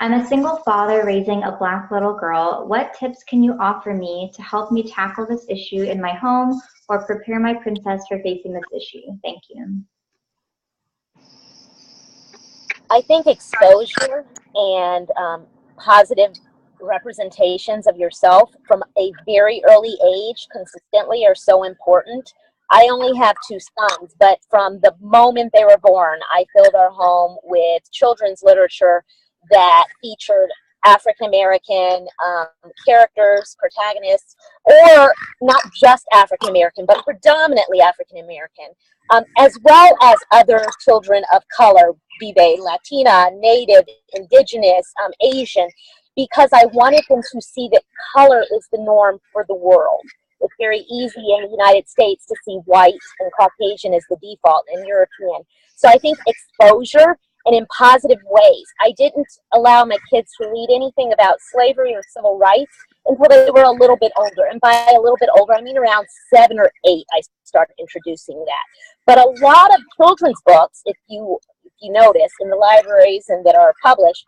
I'm a single father raising a Black little girl. What tips can you offer me to help me tackle this issue in my home or prepare my princess for facing this issue? Thank you. I think exposure and positive representations of yourself from a very early age consistently are so important. I only have 2 sons, but from the moment they were born, I filled our home with children's literature that featured African American characters, protagonists, or not just African American, but predominantly African American, as well as other children of color, be they Latina, Native, Indigenous, Asian, because I wanted them to see that color is the norm for the world. It's very easy in the United States to see white and Caucasian as the default, and European. So I think exposure and in positive ways. I didn't allow my kids to read anything about slavery or civil rights until they were a little bit older. And by a little bit older, I mean around 7 or 8, I started introducing that. But a lot of children's books, if you notice, in the libraries and that are published,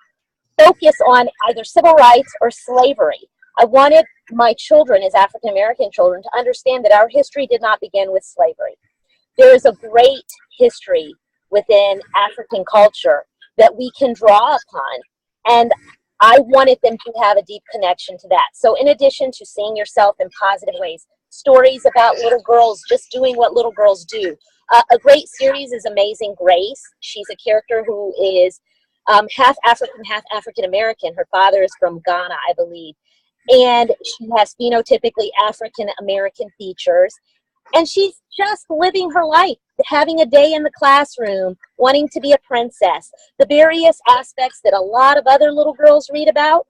focus on either civil rights or slavery. I wanted my children, as African American children, to understand that our history did not begin with slavery. There is a great history within African culture that we can draw upon. And I wanted them to have a deep connection to that. So in addition to seeing yourself in positive ways, stories about little girls just doing what little girls do. A great series is Amazing Grace. She's a character who is half African, half African American. Her father is from Ghana, I believe. And she has phenotypically African American features. And she's just living her life, having a day in the classroom, wanting to be a princess. The various aspects that a lot of other little girls read about,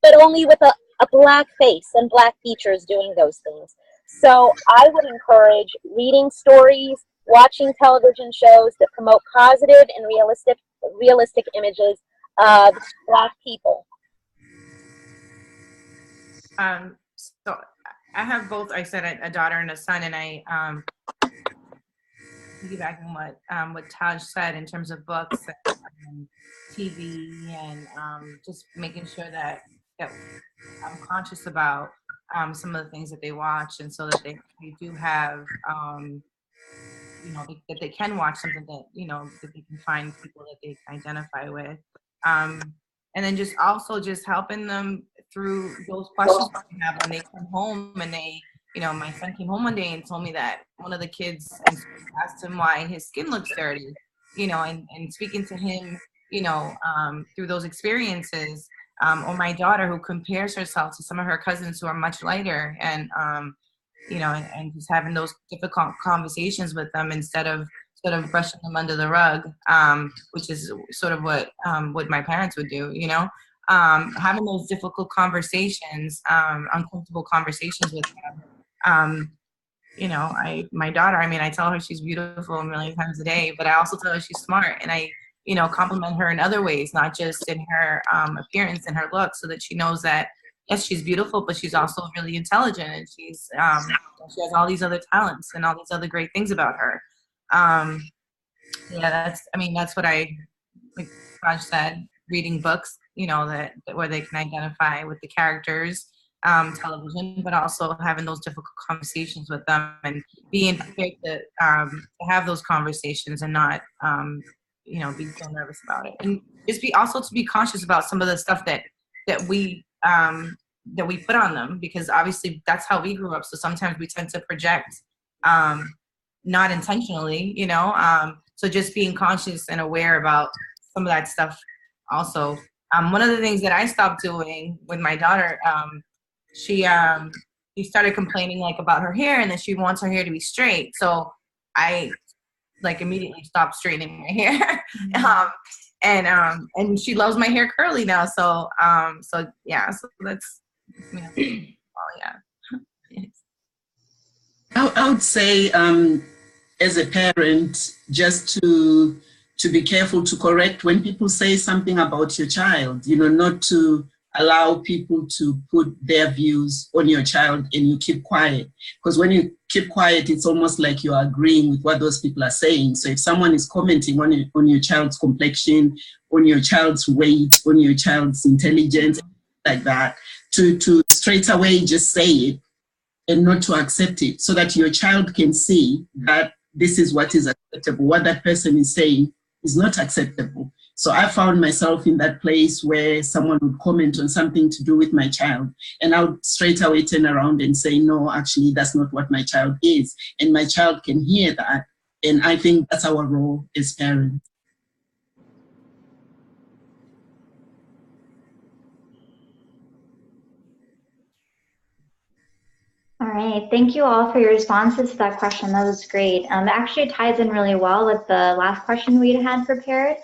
but only with a black face and black features doing those things. So I would encourage reading stories, watching television shows that promote positive and realistic images of black people. So I have both. I said a daughter and a son, and I piggybacking what Taj said in terms of books and TV, and just making sure that I'm conscious about some of the things that they watch, and so that they do have that they can watch something that that they can find people that they can identify with, and then just also just helping them through those questions that they have when they come home. And they, my son came home one day and told me that one of the kids asked him why his skin looks dirty, and speaking to him, through those experiences, or my daughter who compares herself to some of her cousins who are much lighter, and and just having those difficult conversations with them instead of sort of brushing them under the rug, which is sort of what my parents would do, having those difficult conversations, uncomfortable conversations with them. My daughter, I tell her she's beautiful a million times a day, but I also tell her she's smart, and I, compliment her in other ways, not just in her appearance and her look, so that she knows that, yes, she's beautiful, but she's also really intelligent, and she has all these other talents and all these other great things about her. That's what I, like Raj said, reading books, that where they can identify with the characters, television, but also having those difficult conversations with them, and being prepared to have those conversations and not, be so nervous about it, and just be conscious about some of the stuff that we put on them, because obviously that's how we grew up. So sometimes we tend to project, not intentionally, so just being conscious and aware about some of that stuff also. One of the things that I stopped doing with my daughter, she started complaining about her hair, and then she wants her hair to be straight. So I immediately stopped straightening my hair. And she loves my hair curly now. So yeah, so that's, oh yeah. I would say, as a parent, just to be careful to correct when people say something about your child, not to allow people to put their views on your child and you keep quiet. Because when you keep quiet, it's almost like you're agreeing with what those people are saying. So if someone is commenting on your child's complexion, on your child's weight, on your child's intelligence, like that, to straight away just say it and not to accept it, so that your child can see that this is what is acceptable. What that person is saying is not acceptable. So I found myself in that place where someone would comment on something to do with my child, and I would straight away turn around and say, no, actually, that's not what my child is. And my child can hear that. And I think that's our role as parents. All right, thank you all for your responses to that question. That was great. It actually ties in really well with the last question we had prepared.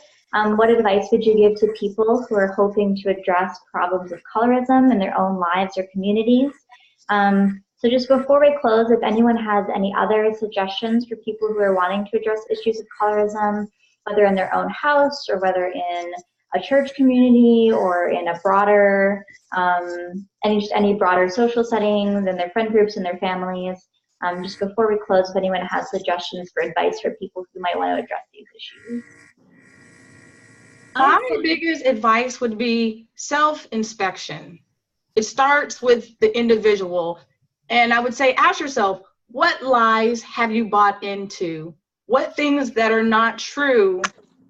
What advice would you give to people who are hoping to address problems of colorism in their own lives or communities? So just before we close, if anyone has any other suggestions for people who are wanting to address issues of colorism, whether in their own house or whether in a church community or in a broader, any broader social settings and their friend groups and their families. Just before we close, if anyone has suggestions for advice for people who might want to address these issues. My biggest advice would be self-inspection. It starts with the individual. And I would say, ask yourself, what lies have you bought into? What things that are not true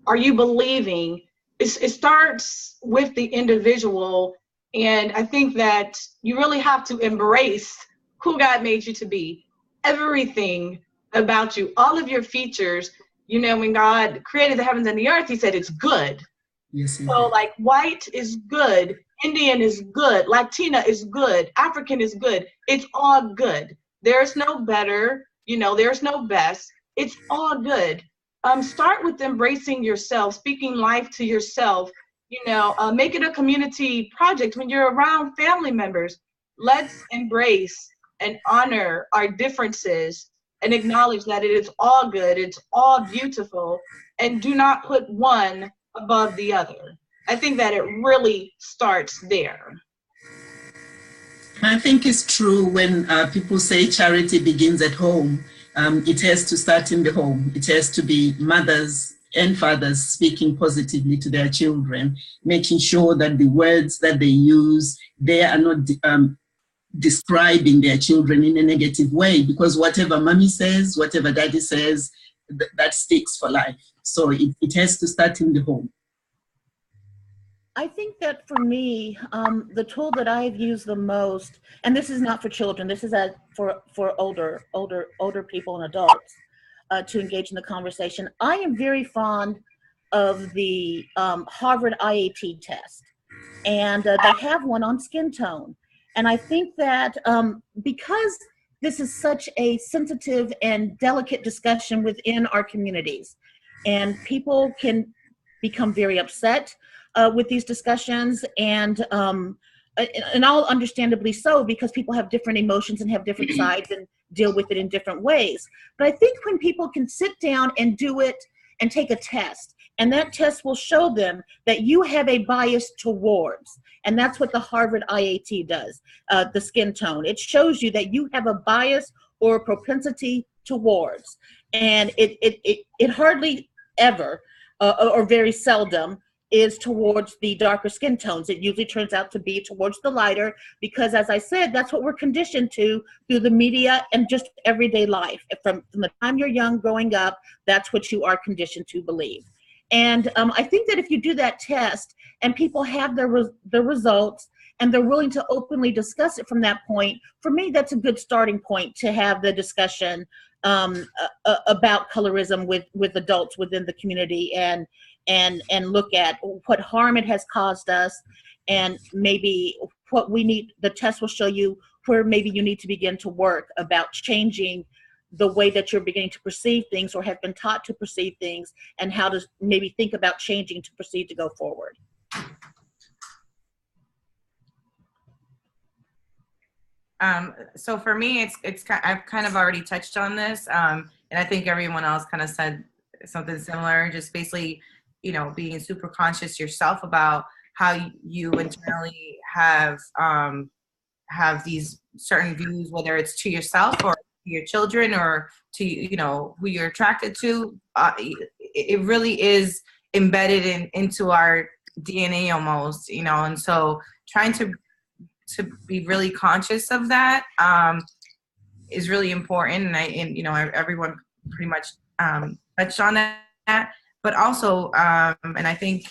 are you believing? It starts with the individual. And I think that you really have to embrace who God made you to be. Everything about you, all of your features. You know, when God created the heavens and the earth, he said it's good. Yes, so like white is good, Indian is good, Latina is good, African is good. It's all good. There's no better, you know, there's no best. It's all good. Start with embracing yourself, speaking life to yourself. You know, make it a community project when you're around family members. Let's embrace and honor our differences and acknowledge that it is all good, it's all beautiful, and do not put one above the other. I think that it really starts there. I think it's true when people say charity begins at home. It has to start in the home. It has to be mothers and fathers speaking positively to their children, making sure that the words that they use, they are not describing their children in a negative way, because whatever mommy says, whatever daddy says, that sticks for life. So it has to start in the home. I think that for me, the tool that I've used the most, and this is not for children, this is for older people and adults to engage in the conversation. I am very fond of the Harvard IAT test, and they have one on skin tone. And I think that because this is such a sensitive and delicate discussion within our communities, and people can become very upset with these discussions, and all understandably so, because people have different emotions and have different sides and deal with it in different ways. But I think when people can sit down and do it and take a test, and that test will show them that you have a bias towards, and that's what the Harvard IAT does, the skin tone. It shows you that you have a bias or a propensity towards, and it hardly ever, or very seldom, is towards the darker skin tones. It usually turns out to be towards the lighter, because as I said, that's what we're conditioned to through the media and just everyday life. From the time you're young growing up, that's what you are conditioned to believe. And I think that if you do that test and people have their results and they're willing to openly discuss it from that point, for me, that's a good starting point to have the discussion about colorism with adults within the community, and look at what harm it has caused us, and maybe what we need. The test will show you where maybe you need to begin to work about changing the way that you're beginning to perceive things or have been taught to perceive things, and how to maybe think about changing to proceed to go forward. So for me, I've kind of already touched on this, and I think everyone else kind of said something similar. Just basically, you know, being super conscious yourself about how you internally have these certain views, whether it's to yourself or to your children or to, you know, who you're attracted to. It really is embedded into our DNA almost, you know, and so trying to be really conscious of that is really important. And you know, everyone pretty much touched on that. but also, and I think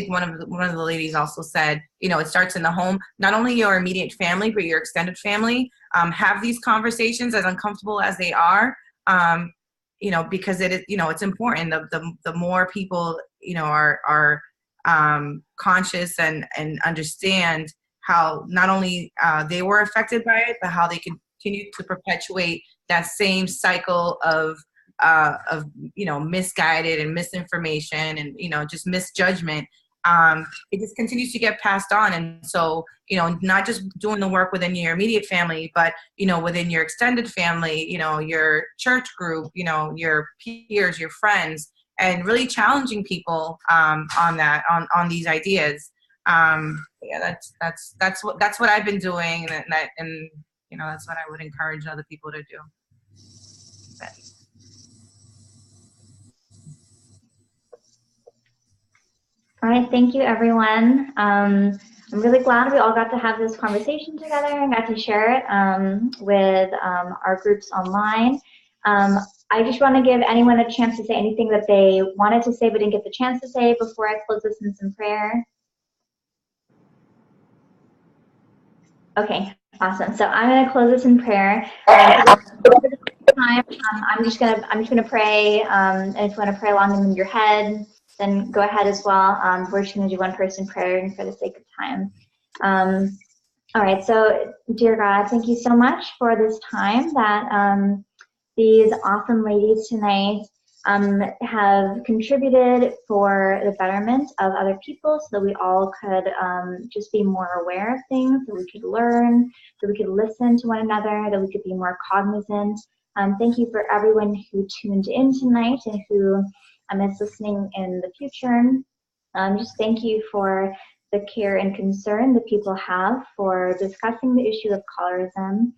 one of the ladies also said, you know, it starts in the home. Not only your immediate family, but your extended family. Have these conversations, as uncomfortable as they are. You know, because it is, you know, it's important. The more people, you know, are conscious and understand how not only they were affected by it, but how they continue to perpetuate that same cycle of you know, misguided and misinformation and, you know, just misjudgment. It just continues to get passed on. And so, you know, not just doing the work within your immediate family, but, you know, within your extended family, you know, your church group, you know, your peers, your friends, and really challenging people on these ideas. Yeah, that's what I've been doing, and you know, that's what I would encourage other people to do. But, All right, thank you, everyone. I'm really glad we all got to have this conversation together and got to share it with our groups online. I just want to give anyone a chance to say anything that they wanted to say but didn't get the chance to say before I close this in some prayer. Okay, awesome. So I'm going to close this in prayer. I'm just gonna pray, and if you want to pray along in your head, then go ahead as well. We're just going to do one person prayer for the sake of time. All right, so dear God, thank you so much for this time that these awesome ladies tonight have contributed for the betterment of other people, so that we all could just be more aware of things, that we could learn, that we could listen to one another, that we could be more cognizant. Thank you for everyone who tuned in tonight and who is listening in the future. Just thank you for the care and concern that people have for discussing the issue of colorism.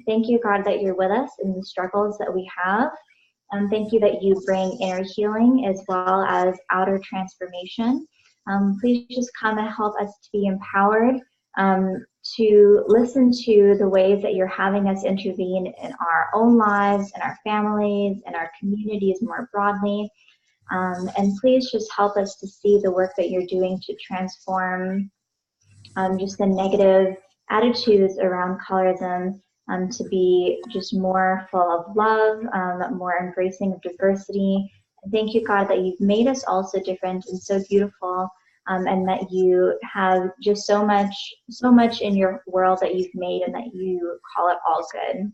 Thank you, God, that you're with us in the struggles that we have. Thank you that you bring inner healing as well as outer transformation. Please just come and help us to be empowered to listen to the ways that you're having us intervene in our own lives, in our families, in our communities more broadly. And please just help us to see the work that you're doing to transform just the negative attitudes around colorism to be just more full of love, more embracing of diversity. And thank you, God, that you've made us all so different and so beautiful, and that you have just so much in your world that you've made, and that you call it all good.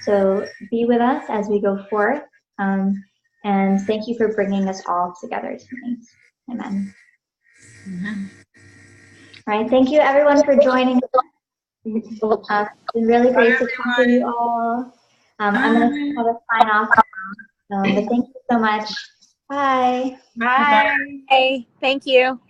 So be with us as we go forth, and thank you for bringing us all together tonight. Amen. Amen. All right, thank you everyone for joining. It's been really great to talk to you all. I'm going to have a sign off, but thank you so much. Bye. Bye. Hey, thank you.